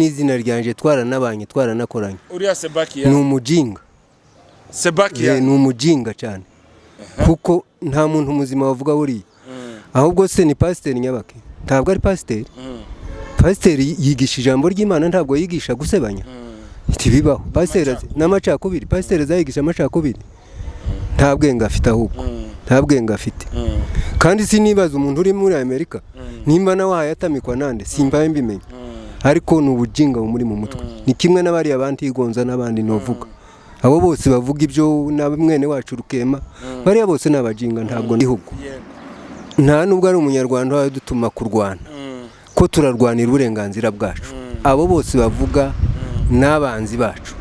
n'izina ryanje twaranabanye twaranakoranye. Uriya Sebakia ni umujinga. Sebakia ni umujinga cyane kuko nta muntu muzima wavuga buriya. Ahubwo se ni pasiteri Nyabake, ntabwo ari pasiteri. Pasiteri yigisha ijambo ry'Imana, ntabwo yigisha gusebanya. Ntibibaho. Pasiteri n'amacakubiri, pasiteri zayigisha amacakubiri. Nta bwenge afite ahubwo, nta bwenge afite. Kandi sinibaza umuntu uri muri Amerika nimba nawe hayatamikwa nande simbaye mbimenya. Ariko n'ubujinga muri mu mutwe. Ni kimwe n'abari abandi igonza n'abandi novuga. Abo bose bavuga ibyo na mwene wacu Rukema, bari bose n'abajinga ntabwo ndihugu. Nta nubwo ari umunyarwanda wadutuma kurwana. Ko turarwanira uburenganzira bwacu. Abo bose bavuga n'abanzi bacu.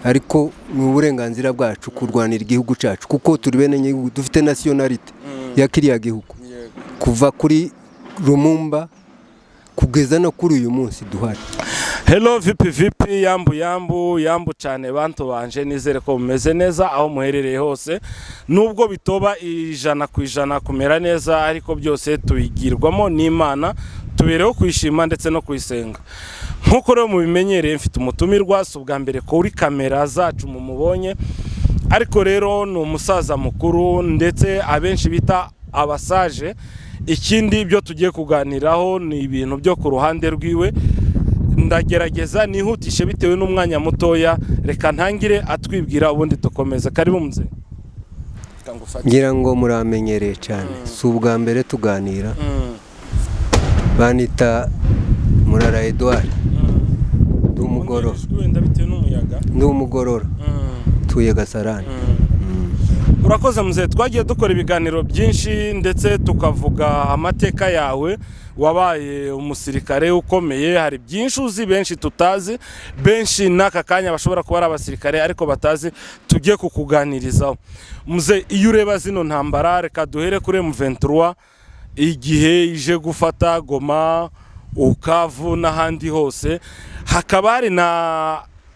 Ariko ni uburenganzira bwacu kurwanira igihugu cyacu kuko turi bene igihugu, dufite nationality ya kiriya gihugu. Kuva kuri Rumumba kugeza no kuri uyu munsi duhari. Hello vipi yambu cyane bantu banje, nizere ko mumeze neza aho muherereye hose, nubwo bitoba 100% kumera neza, ariko byose tubigirwamo n'Imana, tubereho kwishima ndetse no kwisenga. Nkuko rero mubimenyereye mfite umutumirwa, si ubwa mbere ko uri kamera zacu mumubonye, ariko rero ni umusaza mukuru ndetse abenshi bita abasaje. Ikindi ibyo tugiye kuganiraho ni ibintu byo ku ruhande rwiwe, ndagerageza nihutishe bitewe n'umwanya mutoya. Reka ntangire atwibwira ubundi tukomeza. Karibu mzee. Ngira ngo muramenyereye cyane, si ubwa mbere tuganira. Banita Murara Edouard. Ndi umugorora tuye Gasarani. Urakoze mzee, twagiye dukora ibiganiro byinshi ndetse tukavuga amateka yawe. Wabaye umusirikare ukomeye, hari byinshi uzi benshi tutazi, benshi n'aka kanya bashobora kuba ari abasirikare ariko batazi, tugiye kukuganirizaho. Mzee, iyo ureba zino ntambara, reka duhere kuri M23 igihe ije gufata Goma, Ukavu n'ahandi hose, hakaba hari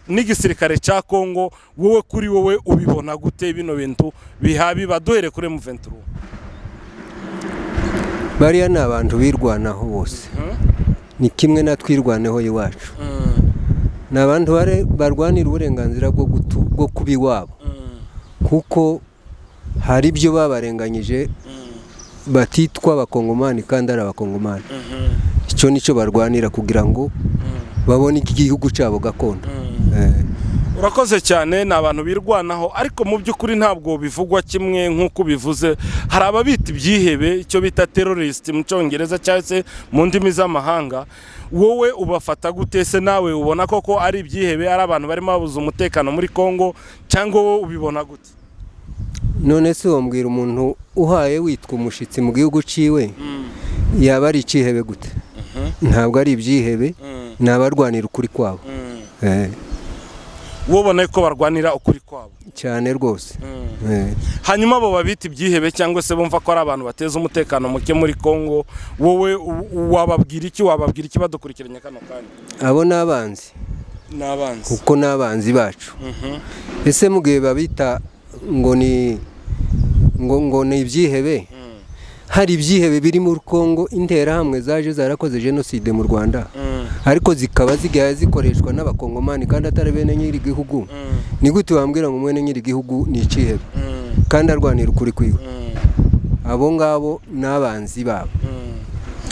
n'igisirikare cya Kongo. Wowe kuri wowe ubibona gute bino bintu bihabi? Baduhere kuri M23. Bariya ni abantu birwanaho bose, ni kimwe na twirwaneho iwacu. Ni abantu barwanira uburenganzira bwo kuba iwabo, kuko hari ibyo babarenganyije batitwa abakongomani kandi ari abakongomani. Icyo nicyo barwanira kugira ngo babone iki gihugu cyabo gakondo. Urakoze cyane. Ni abantu birwanaho, ariko mu by'ukuri ntabwo bivugwa kimwe nk'uko bivuze. Hari ababita ibyihebe, icyo bita terrorist mu Cyongereza cyangwa se mu ndimi z'amahanga. Wowe ubafata gute? Se nawe ubona koko ari ibyihebe, ari abantu barimo babuza umutekano muri Kongo, cyangwa wowe ubibona gute? None se wombwira umuntu uhaye witwa umushitsi mu gihugu ciwe yaba ari ikihebe gute? Ntabwo ari ibyihebe, ni abarwanira ukuri kwabo. Wobona ko barwanira ukuri kwabo cyane rwose. Hanyuma abo babita ibyihebe cyangwa se bumva ko ari abantu bateza umutekano muke muri Kongo, wowe wababwira iki badukurikiranye kano kanya? Abo n'abanzi, kuko n'abanzi bacu. Ese mugihe babita ngo ni ibyihebe, hari ibyihebe biri muri Kongo. Interahamwe zaje zarakoze genocide mu Rwanda, ariko zikaba zigaye zikoreshwa n'abakongomani kandi atari bene nyiri gihugu. Ni gute wambwira ngo mwene nyiri gihugu ni ikihebe kandi arwanira ukuri kwiwe? Abo ngabo n'abanzi babo,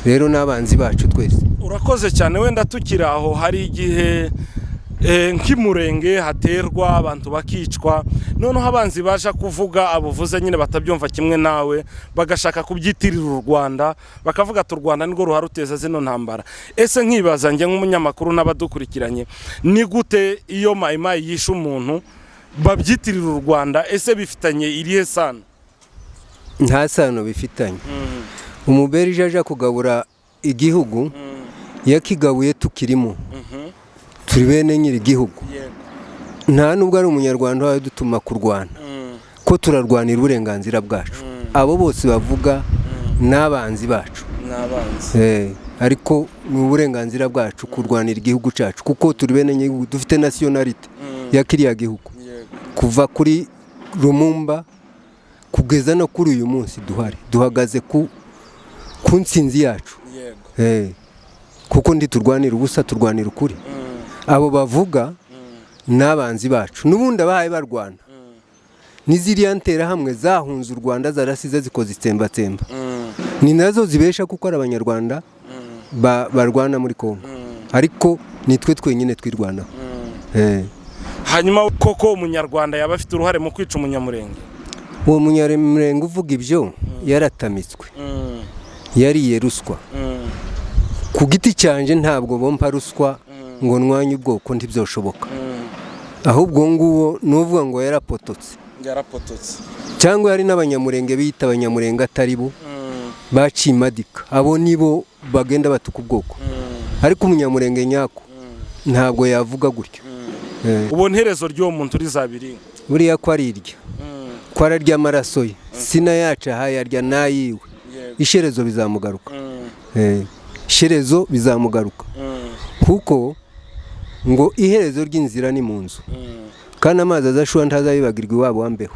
rero n'abanzi bacu twese. Urakoze cyane. Wenda tukira aho, hari igihe nk'imurenge haterwa abantu bakicwa, noneho abanzi baje kuvuga abuvuze nyine batabyumva kimwe nawe, bagashaka kubyitirira u Rwanda, bakavuga ati u Rwanda nirwo ruharuteza zino ntambara. Ese nkibaza njye nk'umunyamakuru n'abadukurikiranye, ni gute iyo mayimayi yishe umuntu babyitirira u Rwanda? Ese bifitanye irihe sano? Nta sano bifitanye. Umuberije aje kugabura igihugu, yakigabuye tukirimo, turi bene nyiri gihugu. Nta nubwo ari umunyarwanda wadutuma kurwana, ko turarwanira uburenganzira bwacu. Abo bose bavuga n'abanzi bacu. Ariko ni uburenganzira bwacu kurwanira igihugu cyacu kuko turi bene nyiri, dufite nationality ya kiriya gihugu. Kuva kuri Rumumba kugeza no kuri uyu munsi duhari, duhagaze ku nsinzi yacu. kuko ndi turwanira ubusa turwanira ukuri. Abo bavuga n'abanzi bacu n'ubundi abahaye barwana n'iziriya nterahamwe zahunze u Rwanda zarasize zikoze itsembatsemba ni nazo zibesha kuko ari abanyarwanda barwana muri Kongo, ariko nitwe twenyine twirwanaho. Hanyuma koko umunyarwanda yaba afite uruhare mu kwica umunyamurenge? Uwo munyamurenge uvuga ibyo yaratamitswe, yariye ruswa. Ku giti cyanje ntabwo bompa ruswa ngo nwanye ubwoko ntibyoshoboka, ahubwo nguwo nuvuga ngo yarapototse cyangwa hari n'abanyamurenge bita abanyamurenge atari bo bacimadika, abo nibo bagenda batuka ubwoko, ariko umunyamurenge nyako ntabwo yavuga gutyo. Ubona iherezo ry'uwo muntu rizabiri buriya ko ari irya ko ararya amaraso ye sina yaca hayarya nayiwe, isherezo bizamugaruka. Isherezo bizamugaruka kuko ngo iherezo ry'inzira ni mu nzu, kandi amazi azashura ntazabibagirwa iwabo wambeho,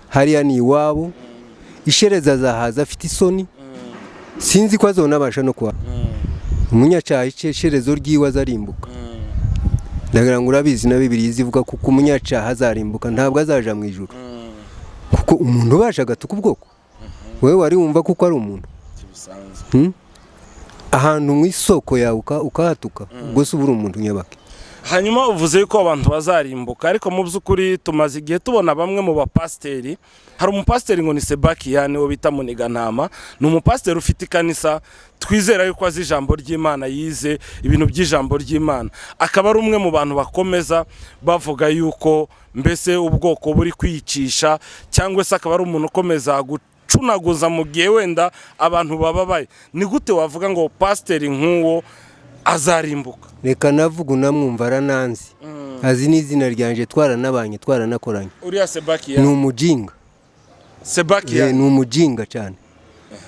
hariya ni iwabo. Isherezo azahaza afite isoni, sinzi ko azonabasha no kuba umunyacaha. Isherezo ry'iwe azarimbuka, ndagira ngo urabizi na Bibiliya izivuga kuko umunyacaha azarimbuka, ntabwo azaja mu ijuru. Kuko umuntu ubasha agatuka ubwoko, wewe wari wumva kuko ari umuntu ahantu mu isoko yawe ukahatuka, ubwo se uba uri umuntu nyabake. Hanyuma uvuze yuko abantu bazarimbuka, ariko mu by'ukuri tumaze igihe tubona bamwe mu bapasiteri. Hari umupasiteri ngo ni Sebakiyani wo bita Muniganama, ni umupasiteri ufite ikanisa, twizera yuko azi ijambo ry'Imana, yize ibintu by'ijambo ry'Imana, akaba ari umwe mu bantu bakomeza bavuga yuko mbese ubwoko buri kwiyicisha, cyangwa se akaba ari umuntu ukomeza gucunaguza mu gihe wenda abantu bababaye. Ni gute wavuga ngo pasiteri nk'uwo azarimbuka? Reka navuga unamwumva arananzi, azi n'izina ryanje, twaranabanye twaranakoranye. Uriya Sebakiyani ni umujinga. Sebakiyani ni umujinga cyane,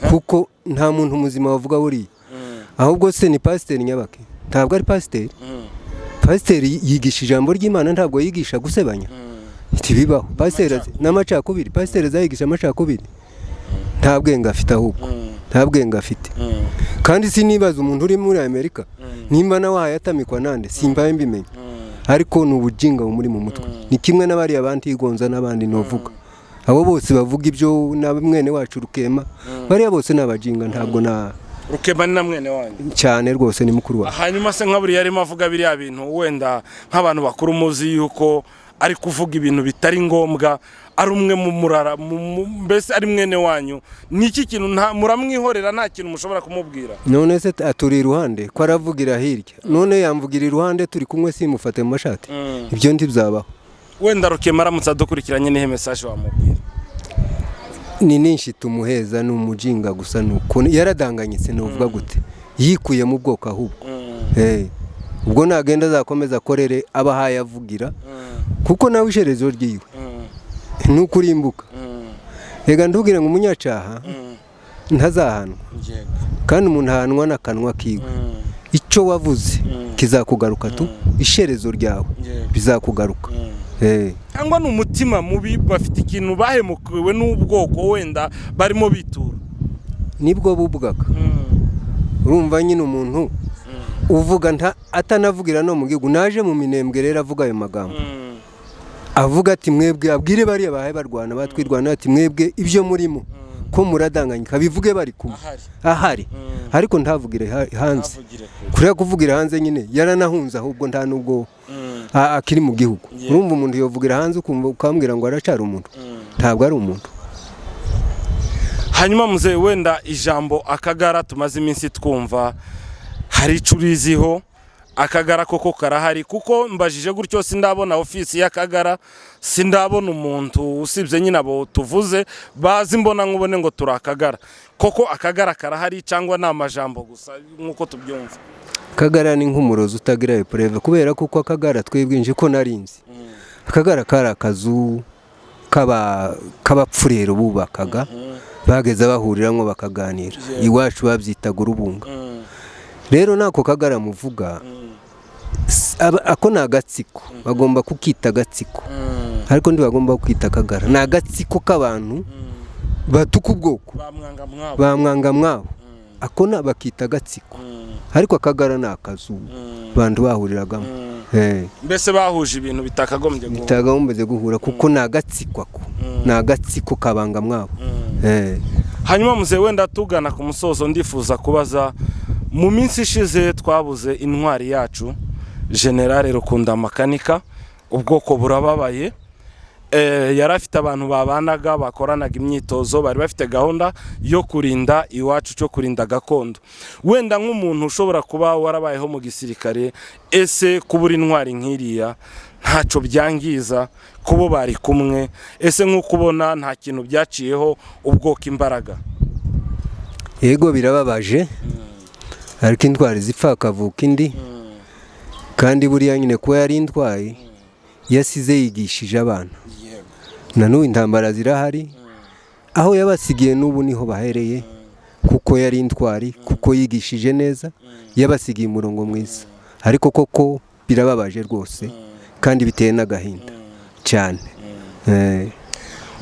kuko nta muntu muzima wavuga buriya. Ahubwo se ni pasiteri nyabake, ntabwo ari pasiteri. Pasiteri yigisha ijambo ry'Imana, ntabwo yigisha gusebanya. Ntibibaho. Pasiteri n'amacakubiri, pasiteri zayigisha amacakubiri. Nta bwenge afite, ahubwo nta bwenge afite. Kandi sinibaza umuntu uri muri Amerika nimba nawe hayatamikwa nande, simbaye mbimenya, ariko ni ubujinga muri mu mutwe. Ni kimwe n'abari abandi igonza n'abandi novuga, abo bose bavuga ibyo na mwene wacu Rukema, bariya bose n'abajinga. Ntabwo na Rukema ni na mwene wanyu cyane rwose, ni mukuru wawe. Hanyuma se nk'aburi yarimo avuga biriya bintu, wenda nk'abantu bakuru muzi yuko ari kuvuga ibintu bitari ngombwa, ari umwe mu murara, mbese ari mwene wanyu, ni iki kintu muramwihorera, nta kintu mushobora kumubwira? None se aturi iruhande ko aravugira hirya, none yamvugira iruhande turi kumwe simufate mu mashati, ibyo ntibyabaho. Wenda Rukema aramutse adukurikiranye nihe message wamubwira? Ni ninshi tumuheza, ni umujinga gusa, nuko yaradanganyitse, nuvuga gute, yikuye mu bwoko ahubwo. Ubwo nagenda azakomeza akorere abahaye avugira, kuko nawe isherezo ryiwe nukurimbuka. Rega ndubwira ngo umunyacaha ntazahanwa, kandi umuntu ahanwa n'akanwa kiwe. Icyo wavuze kizakugaruka tu, isherezo ryawe bizakugaruka. Cyangwa ni umutima mubi, bafite ikintu bahemukiwe n'ubwoko wenda barimo bitura, nibwo buvugaga. Urumva nyine umuntu uvuga atanavugira no mu gihugu, naje mu Minembwe rero avuga ayo magambo, avuga ati mwebwe, abwire bariya bahaye barwana batwirwana, ati mwebwe ibyo murimo ko muradanganyika, bivuge bari kumwe ahari, ariko ntavugire hanze. Kuriya kuvugira hanze nyine yaranahunze, ahubwo nta nubwo akiri mu gihugu. Urumva umuntu yovugira hanze ukambwira ngo aracyari umuntu, ntabwo ari umuntu. Hanyuma muze, wenda ijambo Akagara tumaze iminsi twumva, hari icuriziho Akagara koko karahari? Kuko mbajije gutyo sindabona ofisi y'Akagara, sindabona umuntu usibye nyine abo tuvuze bazi, mbona nkubone ngo turi Akagara. Koko Akagara karahari cyangwa ni amajambo gusa nkuko tubyumva? Akagara ni nk'umurozi utagira epureve, kubera kuko Akagara twebwinje ko narinzi. Akagara kari akazu k'abapfurero bubakaga, bageze bahuriramwo bakaganira. Iwacu babyitaga urubunga. Rero nako Kagara muvuga, ako ni agatsiko, bagomba kukita agatsiko, ariko ntibagomba kukita Akagara. Ni agatsiko k'abantu batuka ubwoko, bamwanga mwabo, ako bakita agatsiko. ariko akagara ni akazu abantu bahuriragamo. mbese bahuje ibintu bitakagombye guhura kuko ni agatsiko ako ni agatsiko kabanga mwabo. hanyuma muze wenda tugana ku musozo ndifuza kubaza mu minsi ishize twabuze intwari yacu General Rukunda Makanika ubwoko burababaye. Yari afite abantu babanaga bakoranaga imyitozo bari bafite gahunda yo kurinda iwacu cyo kurinda gakondo. Wenda nk'umuntu ushobora kuba warabayeho mu gisirikare ese kubura intwari nk'iriya ntaco byangiza kubo bari kumwe ese nk'ukubona nta kintu byaciyeho ubwoko imbaraga? Yego birababaje ariko intwari zipfa akavuka indi kandi buriya nyine kuba yari intwari yasize yigishije abana. Na n'ubu intambara zirahari aho yabasigiye n'ubu niho bahereye kuko yari intwari kuko yigishije neza yabasigiye umurongo mwiza ariko koko birababaje rwose kandi biteye n'agahinda cyane.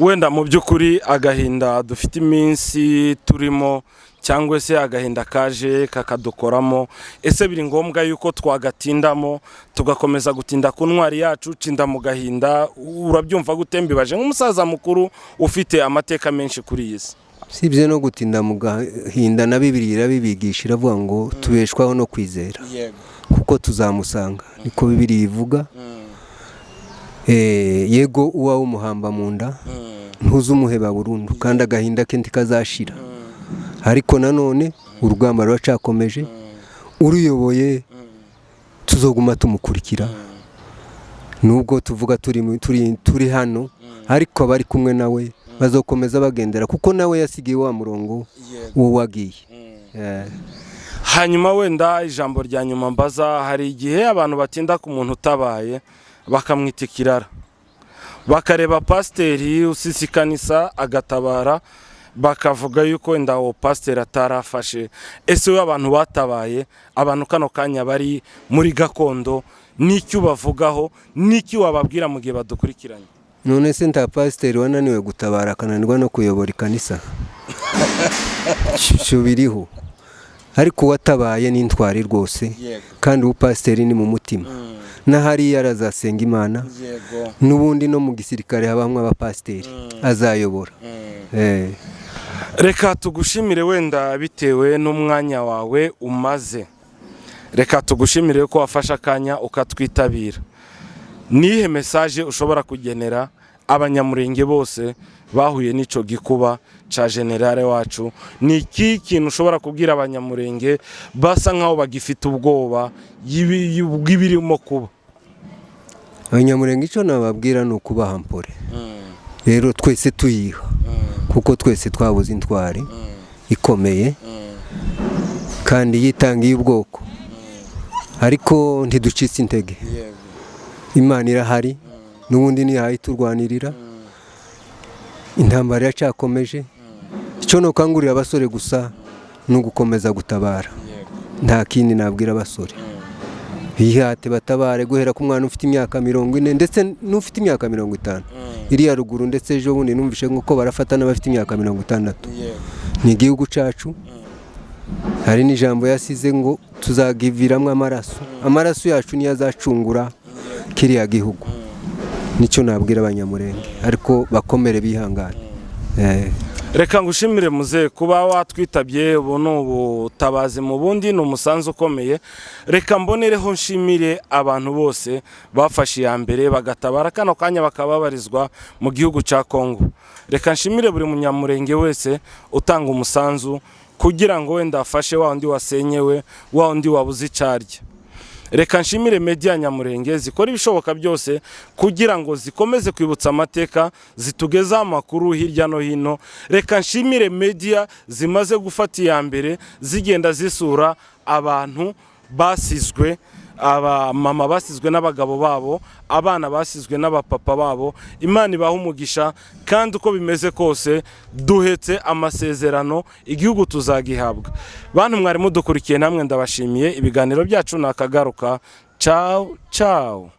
Wenda mu by'ukuri agahinda dufite iminsi turimo cyangwa se agahinda kaje kakadukoramo ese biri ngombwa yuko twagatindamo tugakomeza gutinda ku ntwari yacu cinda mu gahinda? Urabyumva gutembibaje nk'umusaza mukuru ufite amateka menshi kuri iyi si? Sibye no gutinda mu gahinda na Bibiliya irabibigisha iravuga ngo tubeshwaho no kwizera kuko tuzamusanga niko Bibiliya ivuga. Yego uwa umuhamba mu nda ntuzumuheba burundu kandi agahinda ke ntikazashira ariko nanone urugamba ruracakomeje uruyoboye tuzoguma tumukurikira nubwo tuvuga turi hano ariko bari kumwe nawe bazokomeza bagendera kuko nawe yasigiye wa murongo uwo wagiye. Hanyuma wenda ijambo rya nyuma mbaza hari igihe abantu batinda ku muntu utabaye bakamwita ikirara bakareba pasiteri usisikanisa agatabara bakavuga yuko wenda uwo pasiteri atarafashe. Ese we abantu batabaye abantu kano kanya bari muri gakondo n'icyo bavugaho n'icyo wababwira mu gihe badukurikiranye? None se nta pasiteri wananiwe gutabara akananirwa no kuyobora ikanisa? Cyo biriho ariko watabaye n'intwari rwose kandi uwo pasiteri ni mu mutima n'ahari yarazasenga Imana n'ubundi no mu gisirikare habamwe abapasiteri azayobora. Reka tugushimire wenda bitewe n'umwanya wawe umaze. Reka tugushimire ko wafasha akanya ukatwitabira. Nihe message ushobora kugenera abanyamurenge bose bahuye n'ico gikuba ca General wacu? Ni iki kintu ushobora kubwira abanyamurenge basa nkaho bagifite ubwoba y'ibirimo kuba? Abanyamurenge ico nababwira no kubaha mpore. Rero twese tuyiha kuko twese twabuze intwari ikomeye kandi yitangiye ubwoko ariko ntiducitse intege. Imana irahari n'ubundi nihaye turwanirira intambara yacakomeje. Icyo no kangurira abasore gusa no gukomeza gutabara nta kindi nabwira abasore bihate batabare guhera ku mwana ufite imyaka 40 ndetse n'ufite imyaka 50 iriya ruguru ndetse ejo bundi numvishe nko barafata n'abafite imyaka 60. Ni igihugu cacu hari n'ijambo yasize ngo tuzagiviramwe amaraso yacu niyo azacungura kiriya gihugu. Nicyo nabwira abanyamurenge ariko bakomere bihangane. Reka ngushimire muze kuba watwitabye ubu n'ubutabazi mu bundi n'umusanzu ukomeye. Reka mbonereho nshimire abantu bose bafashe ya mbere bagatabara kano kanya bakababarizwa mu gihugu ca Kongo. Reka nshimire buri munyamurenge wese utanga umusanzu kugira ngo wenda afashe wa undi wasenyewe wa undi wabuze icarya. Reka nshimire media Nyamurenge zikora ibishoboka byose kugira ngo zikomeze kwibutsa amateka zitugeza amakuru hirya no hino. Reka nshimire media zimaze gufata ya mbere zigenda zisura abantu basizwe, abamama basizwe n'abagabo babo, abana basizwe n'abapapa babo. Imana ibaha umugisha kandi uko bimeze kose duhetse amasezerano igihugu tuzagihabwa. Bantu mwari mudukurikiye namwe ndabashimiye. Ibiganiro byacu nakagaruka. Ciao ciao.